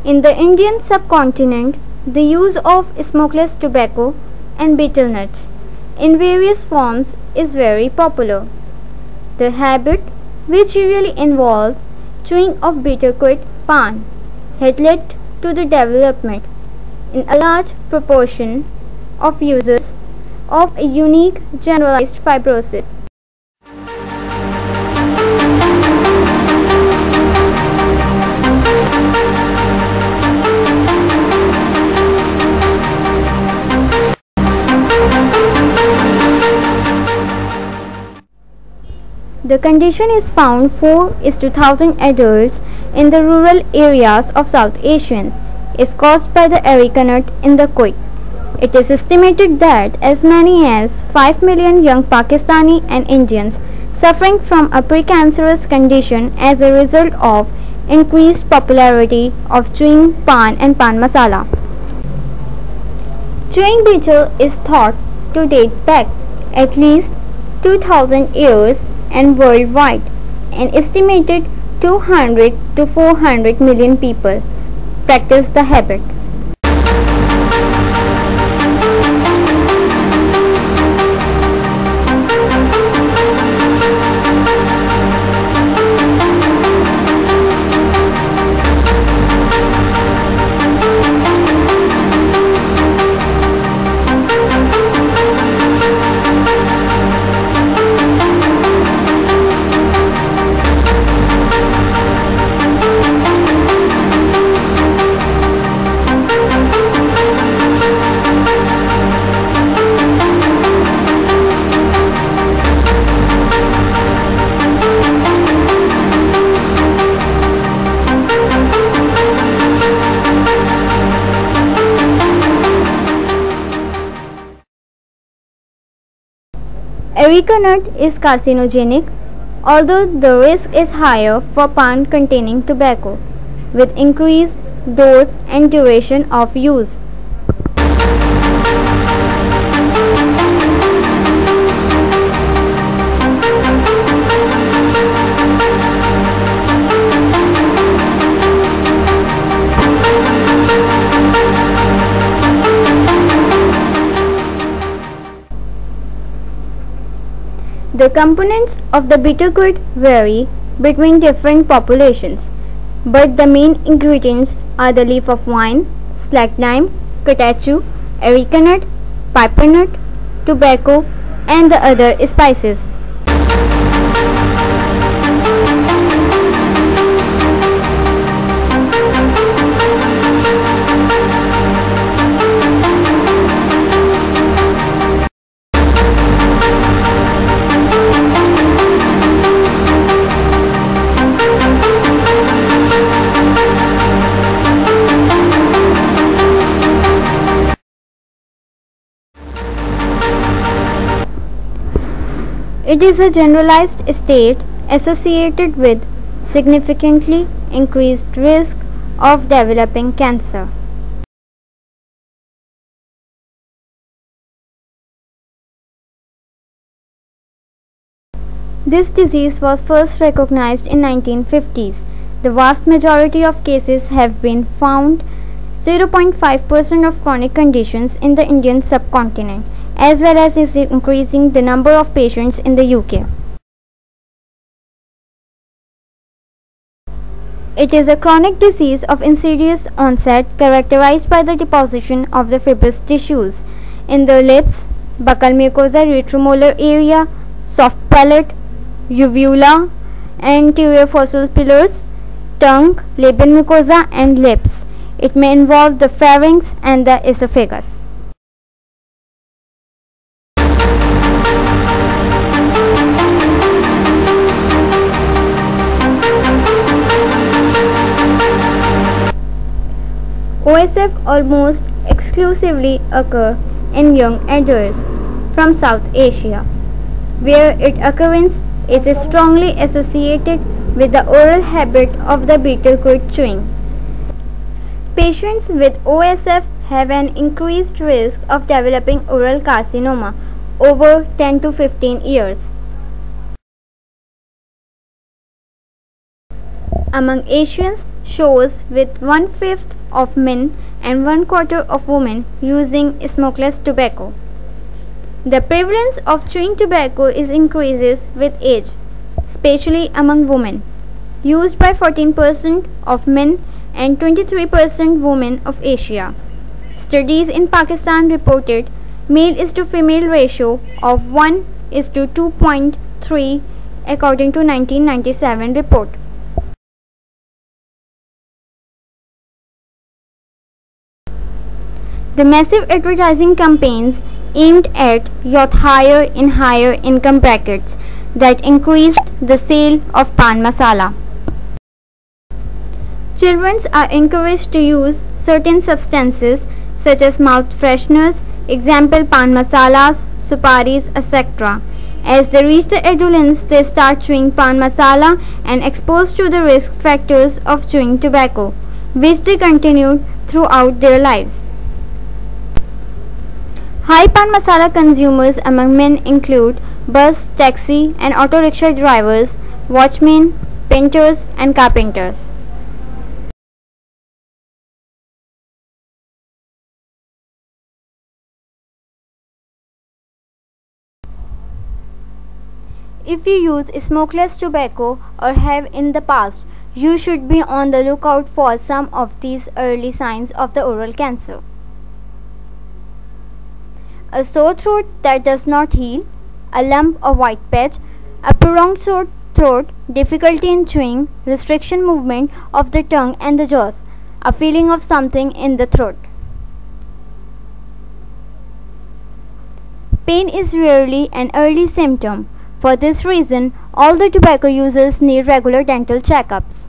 In the Indian subcontinent, the use of smokeless tobacco and betel nuts in various forms is very popular. The habit, which usually involves chewing of bitter quid pan, had led to the development in a large proportion of users of a unique generalized fibrosis. The condition is found 4:1,000 adults in the rural areas of South Asians. Is caused by the areca nut in the quid. It is estimated that as many as 5 million young Pakistani and Indians suffering from a precancerous condition as a result of increased popularity of chewing pan and pan masala. Chewing betel is thought to date back at least 2000 years and worldwide, an estimated 200 to 400 million people practice the habit. Areca nut is carcinogenic, although the risk is higher for pan containing tobacco, with increased dose and duration of use. The components of the bitter quid vary between different populations, but the main ingredients are the leaf of wine, slacked lime, catechu, areca nut, piper nut, tobacco, and the other spices. It is a generalized state associated with significantly increased risk of developing cancer. This disease was first recognized in 1950s. The vast majority of cases have been found 0.5% of chronic conditions in the Indian subcontinent, as well as is increasing the number of patients in the UK. It is a chronic disease of insidious onset characterized by the deposition of the fibrous tissues in the lips, buccal mucosa, retromolar area, soft palate, uvula, anterior fossal pillars, tongue, labial mucosa and lips. It may involve the pharynx and the esophagus. OSF almost exclusively occur in young adults from South Asia, where its occurrence is strongly associated with the oral habit of the betel quid chewing. Patients with OSF have an increased risk of developing oral carcinoma over 10 to 15 years. Among Asians, shows with 1/5 of men and 1/4 of women using smokeless tobacco. The prevalence of chewing tobacco is increases with age, especially among women, used by 14% of men and 23% women of Asia. Studies in Pakistan reported male is to female ratio of 1 is to 2.3 according to 1997 report. The massive advertising campaigns aimed at youth higher income brackets that increased the sale of pan masala. Children are encouraged to use certain substances such as mouth fresheners, example pan masalas, suparis, etc. As they reach the adolescence, they start chewing pan masala and exposed to the risk factors of chewing tobacco, which they continued throughout their lives. High pan masala consumers among men include bus, taxi and auto rickshaw drivers, watchmen, painters and carpenters. If you use smokeless tobacco or have in the past, you should be on the lookout for some of these early signs of the oral cancer. A sore throat that does not heal, a lump or white patch, a prolonged sore throat, difficulty in chewing, restriction movement of the tongue and the jaws, a feeling of something in the throat. Pain is rarely an early symptom. For this reason, all the tobacco users need regular dental checkups.